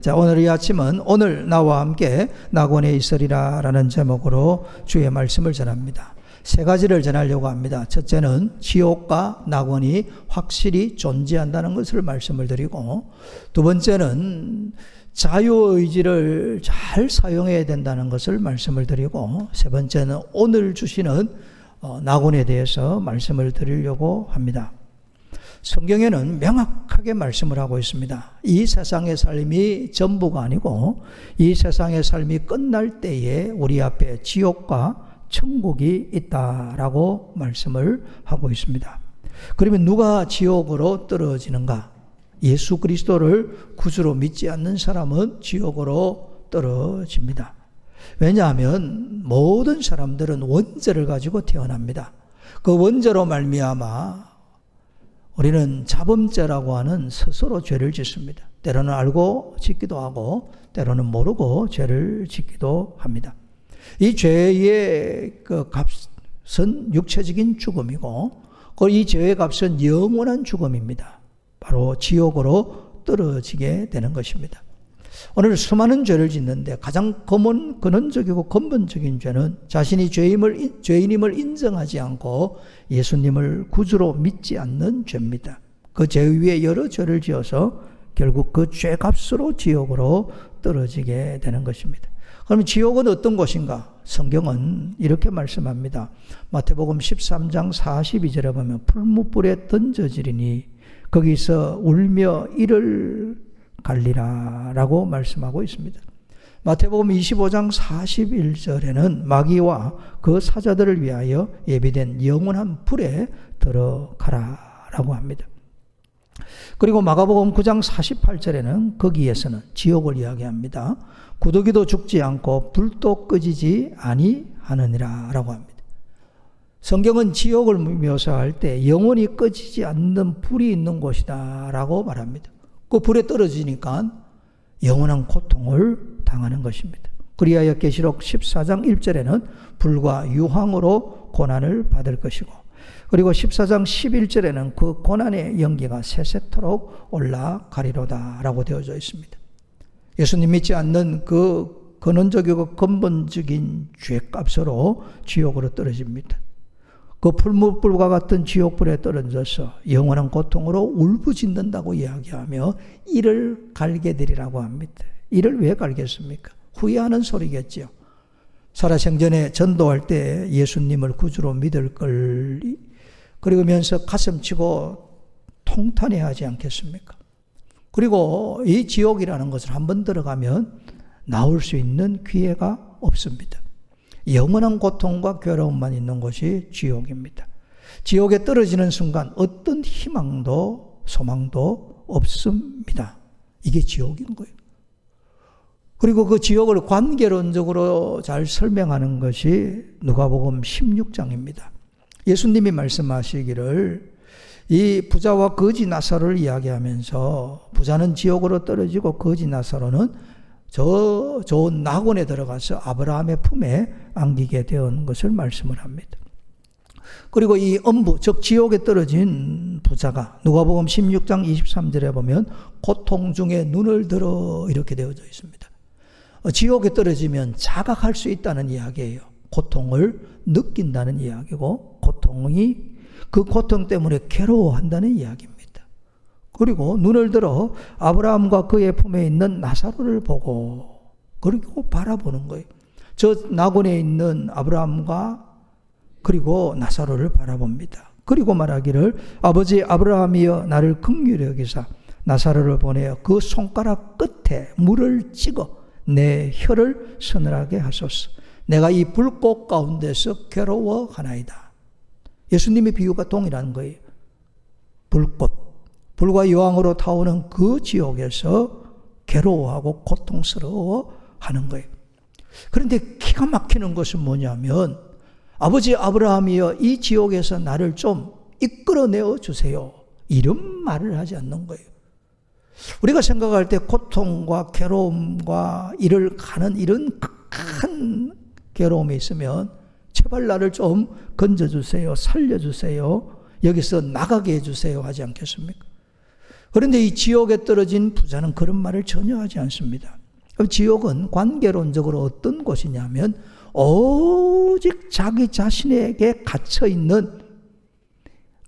자, 오늘 이 아침은 오늘 나와 함께 낙원에 있으리라 라는 제목으로 주의 말씀을 전합니다. 세 가지를 전하려고 합니다. 첫째는 지옥과 낙원이 확실히 존재한다는 것을 말씀을 드리고, 두 번째는 자유의지를 잘 사용해야 된다는 것을 말씀을 드리고, 세 번째는 오늘 주시는 낙원에 대해서 말씀을 드리려고 합니다. 성경에는 명확하게 말씀을 하고 있습니다. 이 세상의 삶이 전부가 아니고 이 세상의 삶이 끝날 때에 우리 앞에 지옥과 천국이 있다라고 말씀을 하고 있습니다. 그러면 누가 지옥으로 떨어지는가? 예수 그리스도를 구주로 믿지 않는 사람은 지옥으로 떨어집니다. 왜냐하면 모든 사람들은 원죄를 가지고 태어납니다. 그 원죄로 말미암아 우리는 자범죄라고 하는 스스로 죄를 짓습니다. 때로는 알고 짓기도 하고 때로는 모르고 죄를 짓기도 합니다. 이 죄의 그 값은 육체적인 죽음이고 이 죄의 값은 영원한 죽음입니다. 바로 지옥으로 떨어지게 되는 것입니다. 오늘 수많은 죄를 짓는데 가장 근원적이고 근본적인 죄는 자신이 죄인임을 인정하지 않고 예수님을 구주로 믿지 않는 죄입니다. 그 죄 위에 여러 죄를 지어서 결국 그 죄값으로 지옥으로 떨어지게 되는 것입니다. 그럼 지옥은 어떤 곳인가? 성경은 이렇게 말씀합니다. 마태복음 13장 42절에 보면 풀무불에 던져지리니 거기서 울며 이를 갈리라 라고 말씀하고 있습니다. 마태복음 25장 41절에는 마귀와 그 사자들을 위하여 예비된 영원한 불에 들어가라 라고 합니다. 그리고 마가복음 9장 48절에는 거기에서는 지옥을 이야기합니다. 구더기도 죽지 않고 불도 꺼지지 아니하느니라 라고 합니다. 성경은 지옥을 묘사할 때 영원히 꺼지지 않는 불이 있는 곳이다 라고 말합니다. 그 불에 떨어지니까 영원한 고통을 당하는 것입니다. 그리하여 계시록 14장 1절에는 불과 유황으로 고난을 받을 것이고, 그리고 14장 11절에는 그 고난의 연기가 세세토록 올라가리로다 라고 되어져 있습니다. 예수님 믿지 않는 그 근원적이고 근본적인 죄값으로 지옥으로 떨어집니다. 그 풀무불과 같은 지옥불에 떨어져서 영원한 고통으로 울부짖는다고 이야기하며 이를 갈게 되리라고 합니다. 이를 왜 갈겠습니까? 후회하는 소리겠죠. 살아생전에 전도할 때 예수님을 구주로 믿을 걸 그러면서 가슴치고 통탄해하지 않겠습니까? 그리고 이 지옥이라는 것을 한번 들어가면 나올 수 있는 기회가 없습니다. 영원한 고통과 괴로움만 있는 것이 지옥입니다. 지옥에 떨어지는 순간 어떤 희망도 소망도 없습니다. 이게 지옥인 거예요. 그리고 그 지옥을 관계론적으로 잘 설명하는 것이 누가복음 16장입니다. 예수님이 말씀하시기를 이 부자와 거지 나사로를 이야기하면서 부자는 지옥으로 떨어지고 거지 나사로는 저 좋은 낙원에 들어가서 아브라함의 품에 안기게 되는 것을 말씀을 합니다. 그리고 이 엄부, 즉 지옥에 떨어진 부자가 누가복음 16장 23절에 보면 고통 중에 눈을 들어 이렇게 되어져 있습니다. 지옥에 떨어지면 자각할 수 있다는 이야기예요. 고통을 느낀다는 이야기고 그 고통 때문에 괴로워한다는 이야기입니다. 그리고 눈을 들어 아브라함과 그의 품에 있는 나사로를 보고 그리고 바라보는 거예요. 저 낙원에 있는 아브라함과 그리고 나사로를 바라봅니다. 그리고 말하기를 아버지 아브라함이여 나를 긍휼히 여기사 나사로를 보내어 그 손가락 끝에 물을 찍어 내 혀를 서늘하게 하소서. 내가 이 불꽃 가운데서 괴로워하나이다. 예수님의 비유가 동일한 거예요. 불과 유황으로 타오는 그 지옥에서 괴로워하고 고통스러워하는 거예요. 그런데 기가 막히는 것은 뭐냐면 아버지 아브라함이여 이 지옥에서 나를 좀 이끌어내어 주세요. 이런 말을 하지 않는 거예요. 우리가 생각할 때 고통과 괴로움과 이를 가는 이런 극한 괴로움이 있으면 제발 나를 좀 건져주세요. 살려주세요. 여기서 나가게 해주세요 하지 않겠습니까? 그런데 이 지옥에 떨어진 부자는 그런 말을 전혀 하지 않습니다. 그럼 지옥은 관계론적으로 어떤 곳이냐면 오직 자기 자신에게 갇혀있는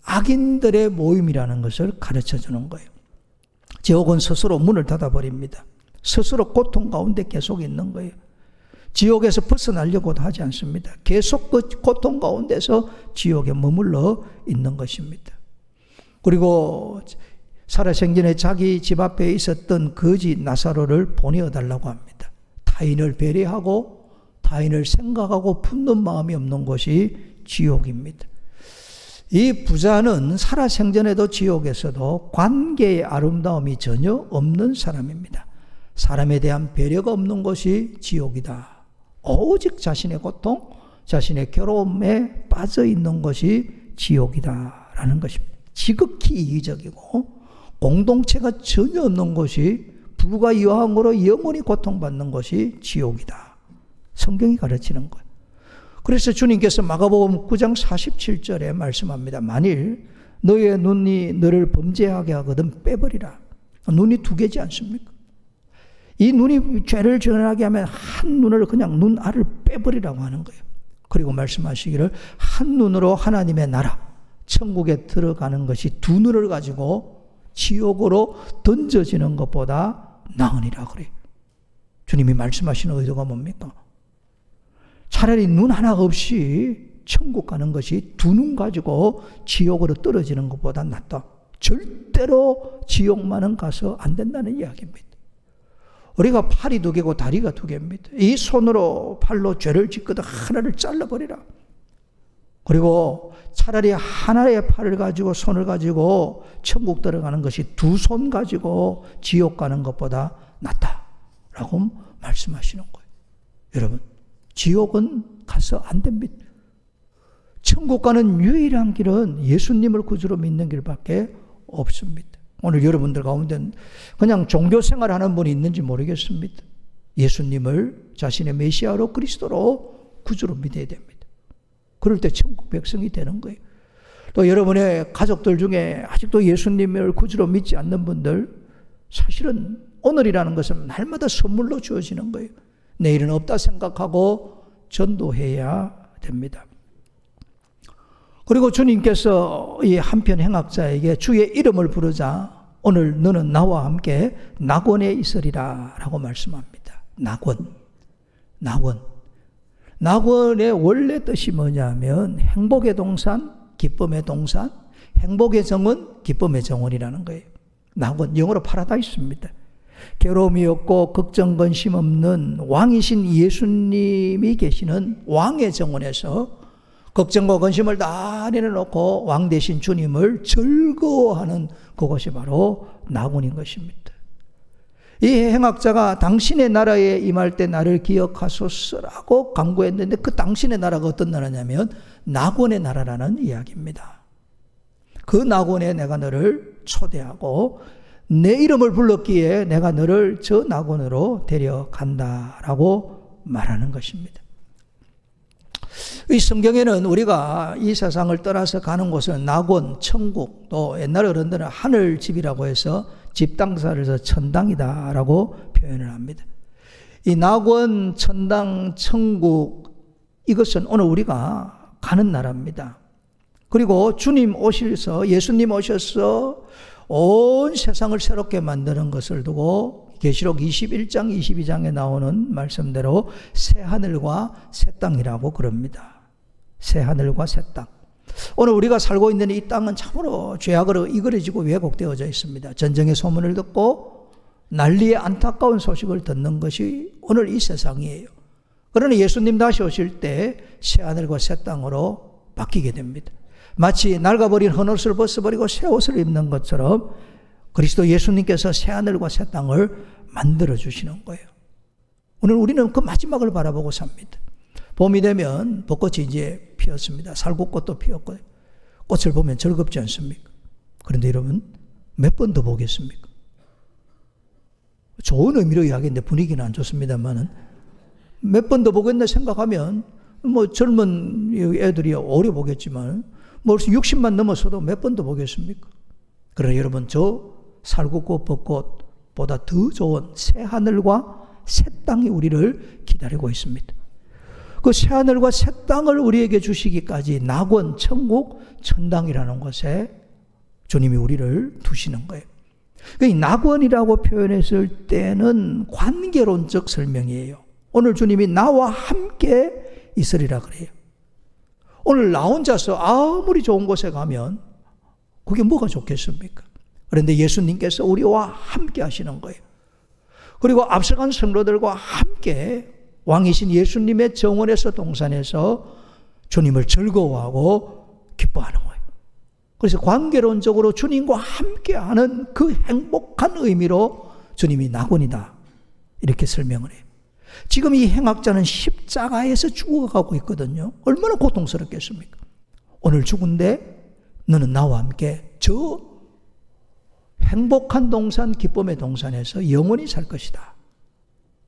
악인들의 모임이라는 것을 가르쳐 주는 거예요. 지옥은 스스로 문을 닫아버립니다. 스스로 고통 가운데 계속 있는 거예요. 지옥에서 벗어나려고도 하지 않습니다. 계속 그 고통 가운데서 지옥에 머물러 있는 것입니다. 그리고 살아생전에 자기 집 앞에 있었던 거지 나사로를 보내어달라고 합니다. 타인을 배려하고 타인을 생각하고 품는 마음이 없는 곳이 지옥입니다. 이 부자는 살아생전에도 지옥에서도 관계의 아름다움이 전혀 없는 사람입니다. 사람에 대한 배려가 없는 것이 지옥이다. 오직 자신의 고통, 자신의 괴로움에 빠져 있는 것이 지옥이다라는 것입니다. 지극히 이기적이고 공동체가 전혀 없는 것이 불과이왕으로 영원히 고통받는 것이 지옥이다. 성경이 가르치는 거예요. 그래서 주님께서 마가복음 9장 47절에 말씀합니다. 만일 너의 눈이 너를 범죄하게 하거든 빼버리라. 눈이 두 개지 않습니까? 이 눈이 죄를 전하게 하면 한 눈을 그냥 눈 알을 빼버리라고 하는 거예요. 그리고 말씀하시기를 한 눈으로 하나님의 나라 천국에 들어가는 것이 두 눈을 가지고 지옥으로 던져지는 것보다 나으니라 그래요. 주님이 말씀하시는 의도가 뭡니까? 차라리 눈 하나 없이 천국 가는 것이 두 눈 가지고 지옥으로 떨어지는 것보다 낫다. 절대로 지옥만은 가서 안 된다는 이야기입니다. 우리가 팔이 두 개고 다리가 두 개입니다. 이 손으로 팔로 죄를 짓거든 하나를 잘라버리라. 그리고 차라리 하나의 팔을 가지고 손을 가지고 천국 들어가는 것이 두 손 가지고 지옥 가는 것보다 낫다라고 말씀하시는 거예요. 여러분, 지옥은 가서 안 됩니다. 천국 가는 유일한 길은 예수님을 구주로 믿는 길밖에 없습니다. 오늘 여러분들 가운데 그냥 종교 생활하는 분이 있는지 모르겠습니다. 예수님을 자신의 메시아로 그리스도로 구주로 믿어야 됩니다. 그럴 때 천국 백성이 되는 거예요. 또 여러분의 가족들 중에 아직도 예수님을 구주로 믿지 않는 분들, 사실은 오늘이라는 것은 날마다 선물로 주어지는 거예요. 내일은 없다 생각하고 전도해야 됩니다. 그리고 주님께서 이 한편 행악자에게 주의 이름을 부르자 오늘 너는 나와 함께 낙원에 있으리라 라고 말씀합니다. 낙원의 원래 뜻이 뭐냐면 행복의 동산, 기쁨의 동산, 행복의 정원, 기쁨의 정원이라는 거예요. 낙원, 영어로 파라다이스입니다. 괴로움이 없고 걱정 근심 없는 왕이신 예수님이 계시는 왕의 정원에서 걱정과 근심을 다 내려놓고 왕 대신 주님을 즐거워하는 그것이 바로 낙원인 것입니다. 이 행악자가 당신의 나라에 임할 때 나를 기억하소서라고 간구했는데 그 당신의 나라가 어떤 나라냐면 낙원의 나라라는 이야기입니다. 그 낙원에 내가 너를 초대하고 내 이름을 불렀기에 내가 너를 저 낙원으로 데려간다라고 말하는 것입니다. 이 성경에는 우리가 이 세상을 떠나서 가는 곳은 낙원, 천국, 또 옛날 어른들은 하늘집이라고 해서 집당사를 해서 천당이다라고 표현을 합니다. 이 낙원, 천당, 천국 이것은 오늘 우리가 가는 나라입니다. 그리고 주님 오셔서 예수님 오셔서 온 세상을 새롭게 만드는 것을 두고 계시록 21장 22장에 나오는 말씀대로 새하늘과 새 땅이라고 그럽니다. 새하늘과 새 땅. 오늘 우리가 살고 있는 이 땅은 참으로 죄악으로 이그러지고 왜곡되어져 있습니다. 전쟁의 소문을 듣고 난리의 안타까운 소식을 듣는 것이 오늘 이 세상이에요. 그러나 예수님 다시 오실 때 새하늘과 새 땅으로 바뀌게 됩니다. 마치 낡아버린 헌옷을 벗어버리고 새 옷을 입는 것처럼 그리스도 예수님께서 새하늘과 새 땅을 만들어 주시는 거예요. 오늘 우리는 그 마지막을 바라보고 삽니다. 봄이 되면 벚꽃이 이제 피었습니다. 살구꽃도 피었고요. 꽃을 보면 즐겁지 않습니까? 그런데 여러분 몇 번 더 보겠습니까? 좋은 의미로 이야기했는데 분위기는 안 좋습니다만은 몇 번 더 보겠나 생각하면 뭐 젊은 애들이 오래 보겠지만 뭐 60만 넘어서도 몇 번 더 보겠습니까? 그러나 여러분 저 살구꽃 벚꽃보다 더 좋은 새 하늘과 새 땅이 우리를 기다리고 있습니다. 그 새 하늘과 새 땅을 우리에게 주시기까지 낙원, 천국, 천당이라는 곳에 주님이 우리를 두시는 거예요. 이 낙원이라고 표현했을 때는 관계론적 설명이에요. 오늘 주님이 나와 함께 있으리라 그래요. 오늘 나 혼자서 아무리 좋은 곳에 가면 그게 뭐가 좋겠습니까? 그런데 예수님께서 우리와 함께 하시는 거예요. 그리고 앞서간 성도들과 함께 왕이신 예수님의 정원에서 동산에서 주님을 즐거워하고 기뻐하는 거예요. 그래서 관계론적으로 주님과 함께하는 그 행복한 의미로 주님이 낙원이다 이렇게 설명을 해요. 지금 이 행악자는 십자가에서 죽어가고 있거든요. 얼마나 고통스럽겠습니까? 오늘 죽은데 너는 나와 함께 저 행복한 동산, 기쁨의 동산에서 영원히 살 것이다.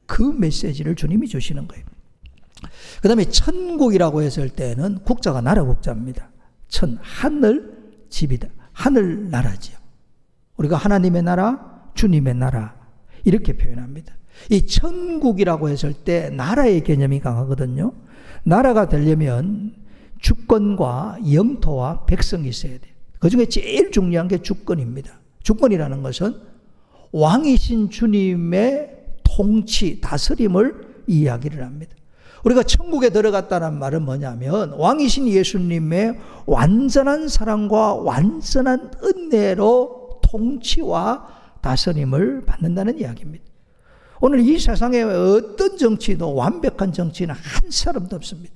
그 메시지를 주님이 주시는 거예요. 그 다음에 천국이라고 했을 때는 국자가 나라 국자입니다. 하늘 집이다. 하늘 나라지요. 우리가 하나님의 나라, 주님의 나라 이렇게 표현합니다. 이 천국이라고 했을 때 나라의 개념이 강하거든요. 나라가 되려면 주권과 영토와 백성이 있어야 돼요. 그 중에 제일 중요한 게 주권입니다. 주권이라는 것은 왕이신 주님의 통치, 다스림을 이야기를 합니다. 우리가 천국에 들어갔다는 말은 뭐냐면 왕이신 예수님의 완전한 사랑과 완전한 은혜로 통치와 다스림을 받는다는 이야기입니다. 오늘 이 세상에 어떤 정치도 완벽한 정치는 한 사람도 없습니다.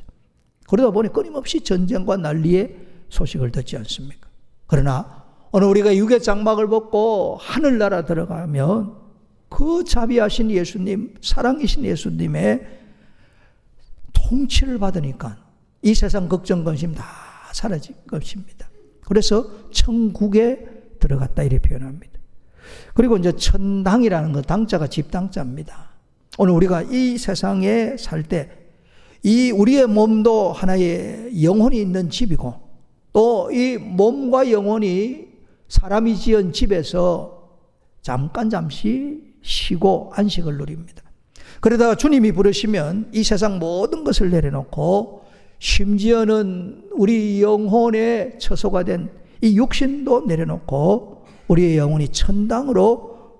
그러다 보니 끊임없이 전쟁과 난리의 소식을 듣지 않습니까? 그러나 오늘 우리가 육의 장막을 벗고 하늘나라 들어가면 그 자비하신 예수님, 사랑이신 예수님의 통치를 받으니까 이 세상 걱정, 근심 다 사라질 것입니다. 그래서 천국에 들어갔다 이렇게 표현합니다. 그리고 이제 천당이라는 건 당자가 집당자입니다. 오늘 우리가 이 세상에 살 때 이 우리의 몸도 하나의 영혼이 있는 집이고 또 이 몸과 영혼이 사람이 지은 집에서 잠시 쉬고 안식을 누립니다. 그러다가 주님이 부르시면 이 세상 모든 것을 내려놓고 심지어는 우리 영혼의 처소가 된 이 육신도 내려놓고 우리의 영혼이 천당으로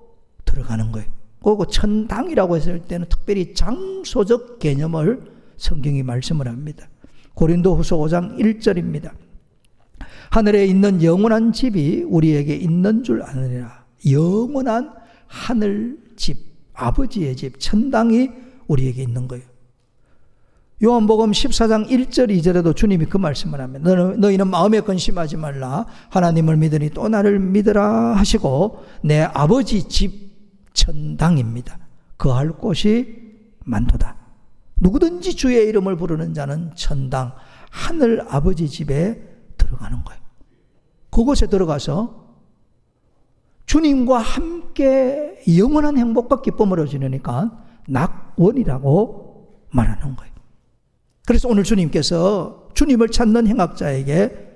들어가는 거예요. 그리고 천당이라고 했을 때는 특별히 장소적 개념을 성경이 말씀을 합니다. 고린도후서 5장 1절입니다. 하늘에 있는 영원한 집이 우리에게 있는 줄 아느니라. 영원한 하늘집, 아버지의 집, 천당이 우리에게 있는 거예요. 요한복음 14장 1절 2절에도 주님이 그 말씀을 합니다. 너희는 마음에 근심하지 말라. 하나님을 믿으니 또 나를 믿으라 하시고 내 아버지 집 천당입니다. 거할 곳이 많도다. 누구든지 주의 이름을 부르는 자는 천당, 하늘 아버지 집에 들어가는 거예요. 그곳에 들어가서 주님과 함께 영원한 행복과 기쁨을 지내니까 낙원이라고 말하는 거예요. 그래서 오늘 주님께서 주님을 찾는 행악자에게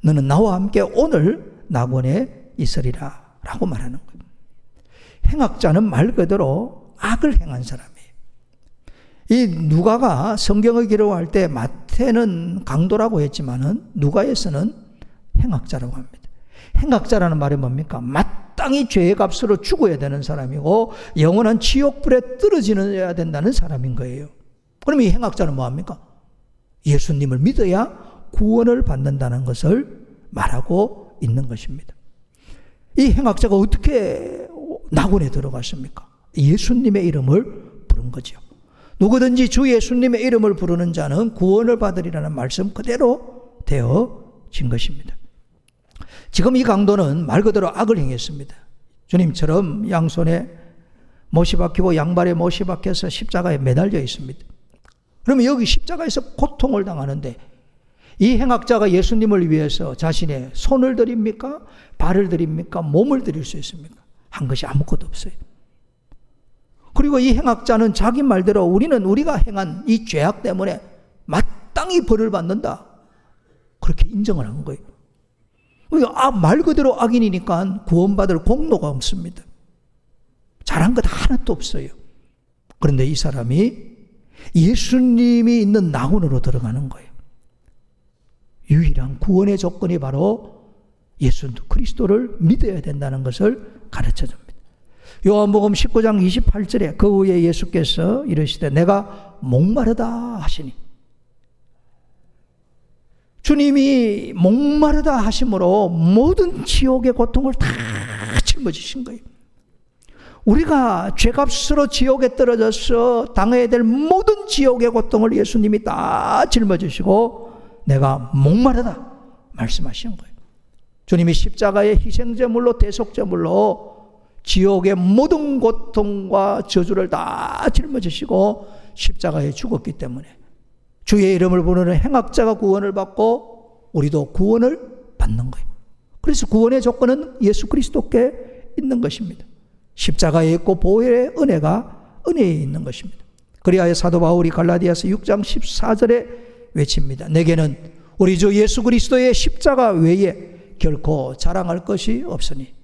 너는 나와 함께 오늘 낙원에 있으리라 라고 말하는 거예요. 행악자는 말 그대로 악을 행한 사람이에요. 이 누가가 성경을 기록할 때 마태는 강도라고 했지만은 누가에서는 행악자라고 합니다. 행악자라는 말이 뭡니까? 마땅히 죄의 값으로 죽어야 되는 사람이고 영원한 지옥불에 떨어져야 된다는 사람인 거예요. 그러면 이 행악자는 뭐합니까? 예수님을 믿어야 구원을 받는다는 것을 말하고 있는 것입니다. 이 행악자가 어떻게 낙원에 들어갔습니까? 예수님의 이름을 부른 거죠. 누구든지 주 예수님의 이름을 부르는 자는 구원을 받으리라는 말씀 그대로 되어진 것입니다. 지금 이 강도는 말 그대로 악을 행했습니다. 주님처럼 양손에 못이 박히고 양발에 못이 박혀서 십자가에 매달려 있습니다. 그러면 여기 십자가에서 고통을 당하는데 이 행악자가 예수님을 위해서 자신의 손을 드립니까? 발을 드립니까? 몸을 드릴 수 있습니까? 한 것이 아무것도 없어요. 그리고 이 행악자는 자기 말대로 우리가 행한 이 죄악 때문에 마땅히 벌을 받는다. 그렇게 인정을 한 거예요. 말 그대로 악인이니까 구원받을 공로가 없습니다. 잘한 것 하나도 없어요. 그런데 이 사람이 예수님이 있는 낙원으로 들어가는 거예요. 유일한 구원의 조건이 바로 예수 그리스도를 믿어야 된다는 것을 가르쳐 줍니다. 요한복음 19장 28절에 그 후에 예수께서 이르시되 내가 목마르다 하시니, 주님이 목마르다 하심으로 모든 지옥의 고통을 다 짊어지신 거예요. 우리가 죄값으로 지옥에 떨어져서 당해야 될 모든 지옥의 고통을 예수님이 다 짊어지시고 내가 목마르다 말씀하신 거예요. 주님이 십자가의 희생제물로 대속제물로 지옥의 모든 고통과 저주를 다 짊어지시고 십자가에 죽었기 때문에 주의 이름을 부르는 행악자가 구원을 받고 우리도 구원을 받는 거예요. 그래서 구원의 조건은 예수 그리스도께 있는 것입니다. 십자가에 있고 보혈의 은혜가 은혜에 있는 것입니다. 그리하여 사도 바울이 갈라디아서 6장 14절에 외칩니다. 내게는 우리 주 예수 그리스도의 십자가 외에 결코 자랑할 것이 없으니,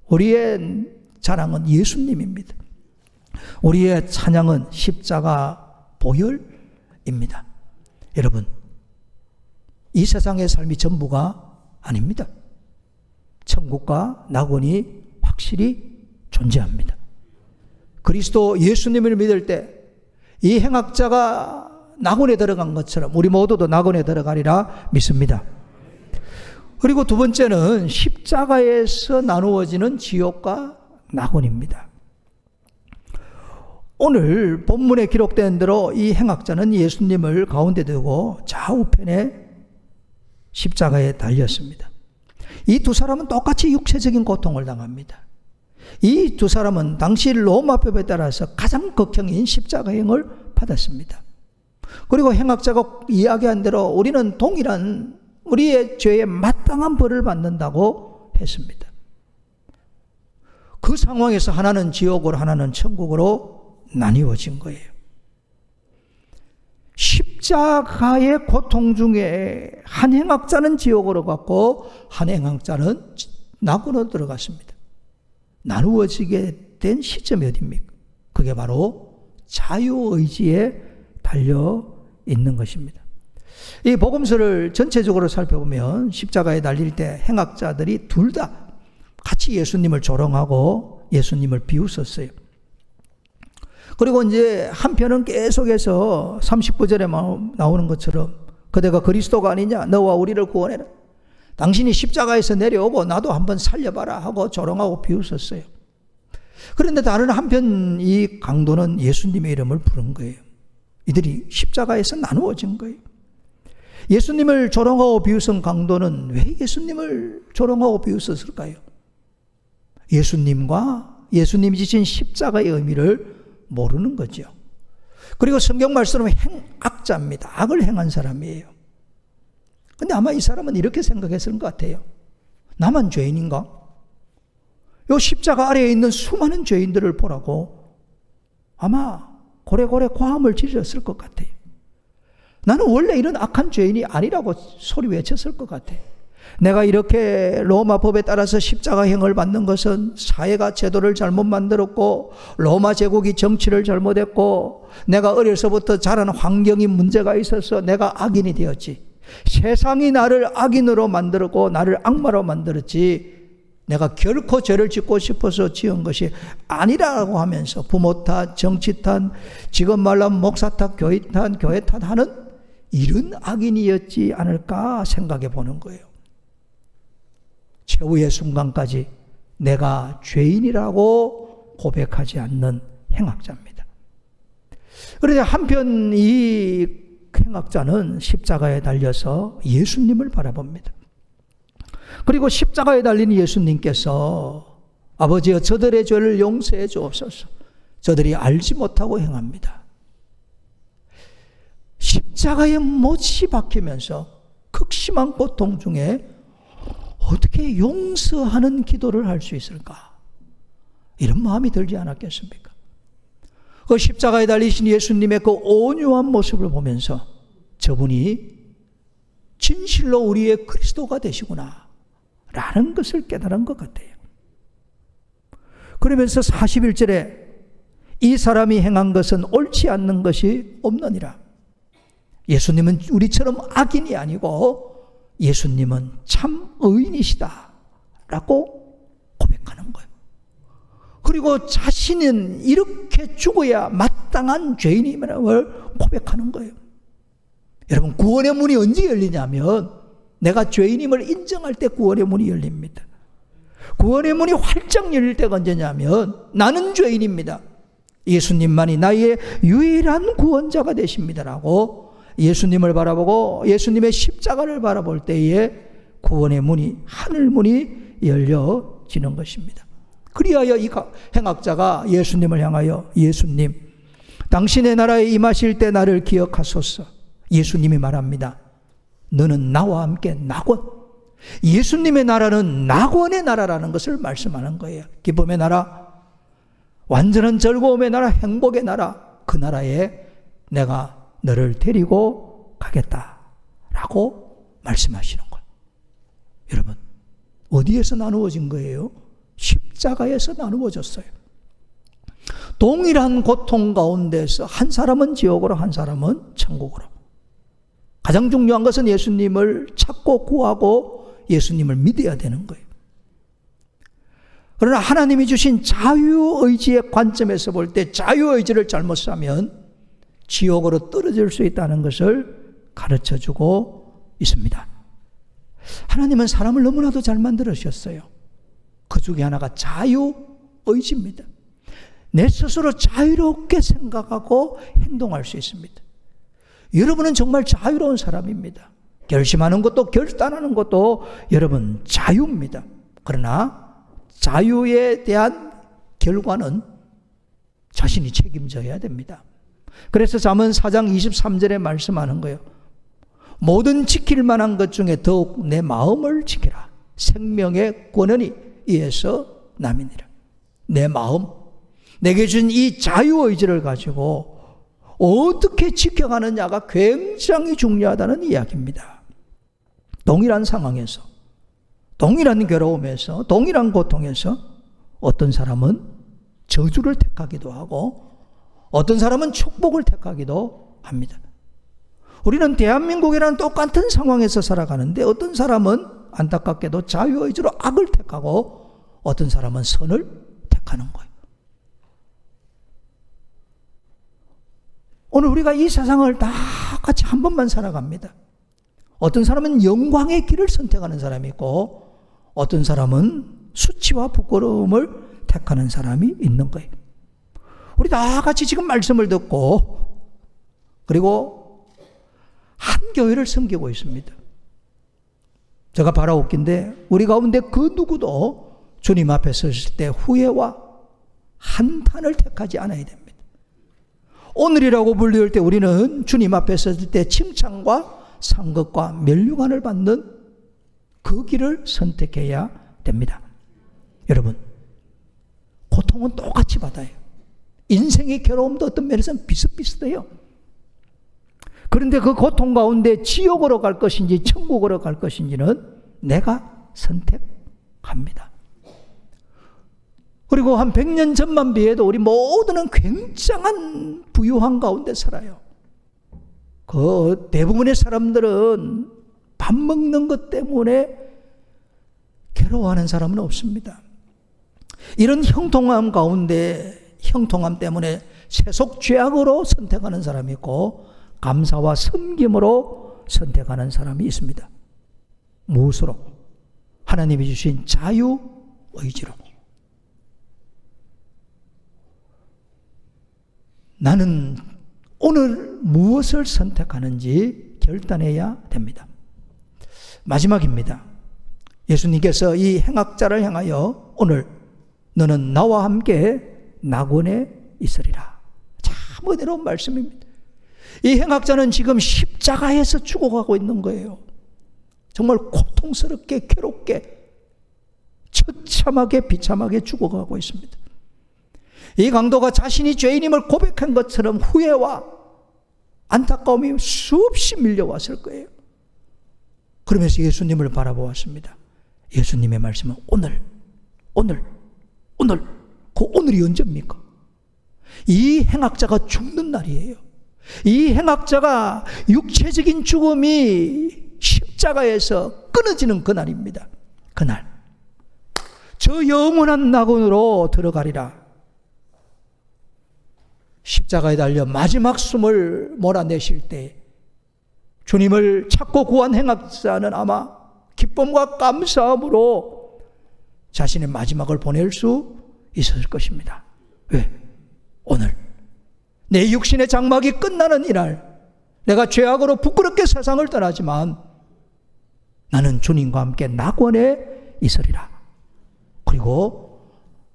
우리의 자랑은 예수님입니다. 우리의 찬양은 십자가 보혈입니다. 여러분, 이 세상의 삶이 전부가 아닙니다. 천국과 낙원이 확실히 존재합니다. 그리스도 예수님을 믿을 때 이 행악자가 낙원에 들어간 것처럼 우리 모두도 낙원에 들어가리라 믿습니다. 그리고 두 번째는 십자가에서 나누어지는 지옥과 낙원입니다. 오늘 본문에 기록된 대로 이 행악자는 예수님을 가운데 두고 좌우편에 십자가에 달렸습니다. 이 두 사람은 똑같이 육체적인 고통을 당합니다. 이 두 사람은 당시 로마법에 따라서 가장 극형인 십자가형을 받았습니다. 그리고 행악자가 이야기한 대로 우리는 동일한 우리의 죄에 마땅한 벌을 받는다고 했습니다. 그 상황에서 하나는 지옥으로 하나는 천국으로 나뉘어진 거예요. 십자가의 고통 중에 한 행악자는 지옥으로 갔고 한 행악자는 낙원으로 들어갔습니다. 나누어지게 된 시점이 어디입니까? 그게 바로 자유의지에 달려 있는 것입니다. 이 복음서를 전체적으로 살펴보면 십자가에 달릴 때 행악자들이 둘 다 같이 예수님을 조롱하고 예수님을 비웃었어요. 그리고 이제 한편은 계속해서 39절에 나오는 것처럼 그대가 그리스도가 아니냐, 너와 우리를 구원해라, 당신이 십자가에서 내려오고 나도 한번 살려봐라 하고 조롱하고 비웃었어요. 그런데 다른 한편 이 강도는 예수님의 이름을 부른 거예요. 이들이 십자가에서 나누어진 거예요. 예수님을 조롱하고 비웃은 강도는 왜 예수님을 조롱하고 비웃었을까요? 예수님과 예수님이 지신 십자가의 의미를 모르는 거죠. 그리고 성경 말씀은 행악자입니다. 악을 행한 사람이에요. 근데 아마 이 사람은 이렇게 생각했을 것 같아요. 나만 죄인인가? 요 십자가 아래에 있는 수많은 죄인들을 보라고 아마 고래고래 고함을 지르셨을 것 같아요. 나는 원래 이런 악한 죄인이 아니라고 소리 외쳤을 것 같아요. 내가 이렇게 로마 법에 따라서 십자가형을 받는 것은 사회가 제도를 잘못 만들었고 로마 제국이 정치를 잘못했고 내가 어려서부터 자란 환경이 문제가 있어서 내가 악인이 되었지. 세상이 나를 악인으로 만들었고 나를 악마로 만들었지 내가 결코 죄를 짓고 싶어서 지은 것이 아니라고 하면서 부모 탓, 정치 탓, 지금 말하면 목사 탓, 교회 탓하는 이런 악인이었지 않을까 생각해 보는 거예요. 최후의 순간까지 내가 죄인이라고 고백하지 않는 행악자입니다. 그런데 한편 이 행악자는 십자가에 달려서 예수님을 바라봅니다. 그리고 십자가에 달린 예수님께서 아버지여 저들의 죄를 용서해 주옵소서, 저들이 알지 못하고 행합니다. 십자가에 못이 박히면서 극심한 고통 중에 어떻게 용서하는 기도를 할 수 있을까? 이런 마음이 들지 않았겠습니까? 그 십자가에 달리신 예수님의 그 온유한 모습을 보면서 저분이 진실로 우리의 그리스도가 되시구나 라는 것을 깨달은 것 같아요. 그러면서 41절에 이 사람이 행한 것은 옳지 않는 것이 없느니라. 예수님은 우리처럼 악인이 아니고 예수님은 참 의인이시다 라고 고백하는 거예요. 그리고 자신은 이렇게 죽어야 마땅한 죄인임을 고백하는 거예요. 여러분, 구원의 문이 언제 열리냐면 내가 죄인임을 인정할 때 구원의 문이 열립니다. 구원의 문이 활짝 열릴 때가 언제냐면 나는 죄인입니다. 예수님만이 나의 유일한 구원자가 되십니다라고 예수님을 바라보고 예수님의 십자가를 바라볼 때에 구원의 문이, 하늘 문이 열려지는 것입니다. 그리하여 이 행악자가 예수님을 향하여 예수님, 당신의 나라에 임하실 때 나를 기억하소서. 예수님이 말합니다. 너는 나와 함께 낙원. 예수님의 나라는 낙원의 나라라는 것을 말씀하는 거예요. 기쁨의 나라, 완전한 즐거움의 나라, 행복의 나라, 그 나라에 내가 너를 데리고 가겠다라고 말씀하시는 거예요. 여러분, 어디에서 나누어진 거예요? 십자가에서 나누어졌어요. 동일한 고통 가운데서 한 사람은 지옥으로, 한 사람은 천국으로. 가장 중요한 것은 예수님을 찾고 구하고 예수님을 믿어야 되는 거예요. 그러나 하나님이 주신 자유의지의 관점에서 볼 때 자유의지를 잘못 사면 지옥으로 떨어질 수 있다는 것을 가르쳐주고 있습니다. 하나님은 사람을 너무나도 잘 만들으셨어요. 그 중에 하나가 자유의지입니다. 내 스스로 자유롭게 생각하고 행동할 수 있습니다. 여러분은 정말 자유로운 사람입니다. 결심하는 것도 결단하는 것도 여러분 자유입니다. 그러나 자유에 대한 결과는 자신이 책임져야 됩니다. 그래서 잠언 4장 23절에 말씀하는 거예요. 모든 지킬 만한 것 중에 더욱 내 마음을 지키라. 생명의 권한이 이에서 남이니라. 내 마음, 내게 준 이 자유의지를 가지고 어떻게 지켜가느냐가 굉장히 중요하다는 이야기입니다. 동일한 상황에서, 동일한 괴로움에서, 동일한 고통에서 어떤 사람은 저주를 택하기도 하고 어떤 사람은 축복을 택하기도 합니다. 우리는 대한민국이라는 똑같은 상황에서 살아가는데 어떤 사람은 안타깝게도 자유의지로 악을 택하고 어떤 사람은 선을 택하는 거예요. 오늘 우리가 이 세상을 다 같이 한 번만 살아갑니다. 어떤 사람은 영광의 길을 선택하는 사람이 있고 어떤 사람은 수치와 부끄러움을 택하는 사람이 있는 거예요. 우리 다 같이 지금 말씀을 듣고 그리고 한 교회를 섬기고 있습니다. 제가 바라옵긴데 우리 가운데 그 누구도 주님 앞에 섰을 때 후회와 한탄을 택하지 않아야 됩니다. 오늘이라고 불릴 때 우리는 주님 앞에 섰을 때 칭찬과 상급과 멸류관을 받는 그 길을 선택해야 됩니다. 여러분, 고통은 똑같이 받아요. 인생의 괴로움도 어떤 면에서는 비슷비슷해요. 그런데 그 고통 가운데 지옥으로 갈 것인지 천국으로 갈 것인지는 내가 선택합니다. 그리고 한 100년 전만 비해도 우리 모두는 굉장한 부유한 가운데 살아요. 그 대부분의 사람들은 밥 먹는 것 때문에 괴로워하는 사람은 없습니다. 이런 형통함 가운데 형통함 때문에 세속 죄악으로 선택하는 사람이 있고 감사와 섬김으로 선택하는 사람이 있습니다. 무엇으로? 하나님이 주신 자유의지로. 나는 오늘 무엇을 선택하는지 결단해야 됩니다. 마지막입니다. 예수님께서 이 행악자를 향하여 오늘 너는 나와 함께 낙원에 있으리라. 참 은혜로운 말씀입니다. 이 행악자는 지금 십자가에서 죽어가고 있는 거예요. 정말 고통스럽게 괴롭게 처참하게 비참하게 죽어가고 있습니다. 이 강도가 자신이 죄인임을 고백한 것처럼 후회와 안타까움이 수없이 밀려왔을 거예요. 그러면서 예수님을 바라보았습니다. 예수님의 말씀은 오늘. 그 오늘이 언제입니까? 이 행악자가 죽는 날이에요. 이 행악자가 육체적인 죽음이 십자가에서 끊어지는 그날입니다. 그날 저 영원한 낙원으로 들어가리라. 십자가에 달려 마지막 숨을 몰아내실 때 주님을 찾고 구한 행악자는 아마 기쁨과 감사함으로 자신의 마지막을 보낼 수 있었을 것입니다. 왜? 오늘 내 육신의 장막이 끝나는 이날, 내가 죄악으로 부끄럽게 세상을 떠나지만 나는 주님과 함께 낙원에 있으리라. 그리고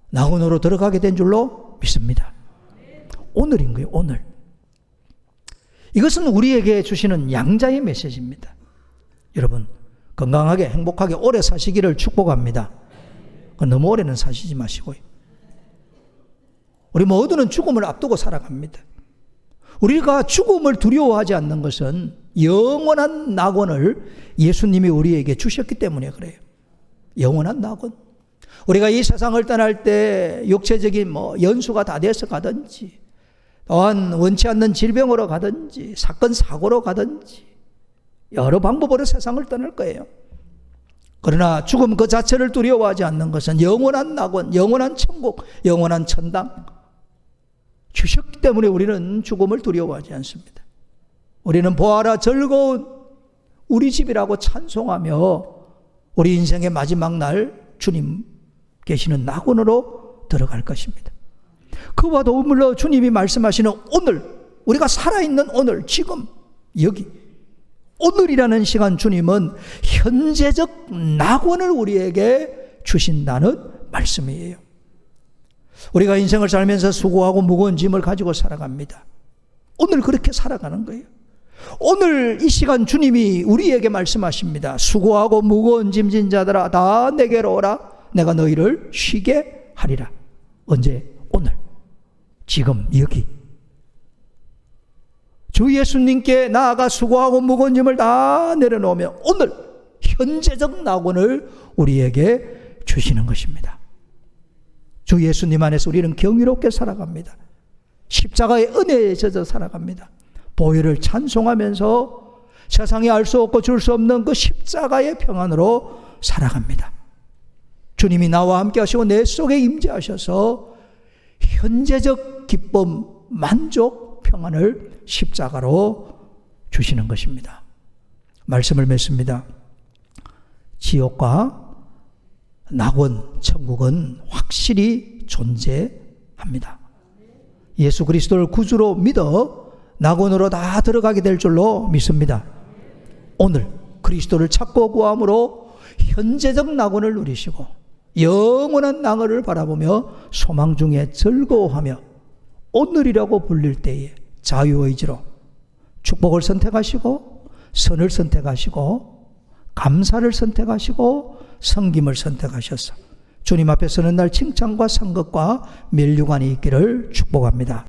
낙원으로 들어가게 된 줄로 믿습니다. 오늘인 거예요. 오늘. 이것은 우리에게 주시는 양자의 메시지입니다. 여러분 건강하게 행복하게 오래 사시기를 축복합니다. 너무 오래는 사시지 마시고요. 우리 모두는 죽음을 앞두고 살아갑니다. 우리가 죽음을 두려워하지 않는 것은 영원한 낙원을 예수님이 우리에게 주셨기 때문에 그래요. 영원한 낙원. 우리가 이 세상을 떠날 때 육체적인 연수가 다 돼서 가든지, 또한 원치 않는 질병으로 가든지, 사건 사고로 가든지 여러 방법으로 세상을 떠날 거예요. 그러나 죽음 그 자체를 두려워하지 않는 것은 영원한 낙원, 영원한 천국, 영원한 천당 주셨기 때문에 우리는 죽음을 두려워하지 않습니다. 우리는 보아라 즐거운 우리 집이라고 찬송하며 우리 인생의 마지막 날 주님 계시는 낙원으로 들어갈 것입니다. 그와 더불어 주님이 말씀하시는 오늘, 우리가 살아있는 오늘, 지금 여기 오늘이라는 시간, 주님은 현재적 낙원을 우리에게 주신다는 말씀이에요. 우리가 인생을 살면서 수고하고 무거운 짐을 가지고 살아갑니다. 오늘 그렇게 살아가는 거예요. 오늘 이 시간 주님이 우리에게 말씀하십니다. 수고하고 무거운 짐진 자들아 다 내게로 오라. 내가 너희를 쉬게 하리라. 언제? 오늘. 지금 여기. 주 예수님께 나아가 수고하고 무거운 짐을 다 내려놓으면 오늘 현재적 낙원을 우리에게 주시는 것입니다. 주 예수님 안에서 우리는 경이롭게 살아갑니다. 십자가의 은혜에 젖어 살아갑니다. 보혈을 찬송하면서 세상이 알 수 없고 줄 수 없는 그 십자가의 평안으로 살아갑니다. 주님이 나와 함께 하시고 내 속에 임재하셔서 현재적 기쁨, 만족, 평안을 십자가로 주시는 것입니다. 말씀을 맺습니다. 지옥과 낙원, 천국은 확실히 존재합니다. 예수 그리스도를 구주로 믿어 낙원으로 다 들어가게 될 줄로 믿습니다. 오늘 그리스도를 찾고 구함으로 현재적 낙원을 누리시고 영원한 낙원을 바라보며 소망 중에 즐거워하며 오늘이라고 불릴 때에 자유의지로 축복을 선택하시고 선을 선택하시고 감사를 선택하시고 섬김을 선택하셔서 주님 앞에 서는 날 칭찬과 상급과 면류관이 있기를 축복합니다.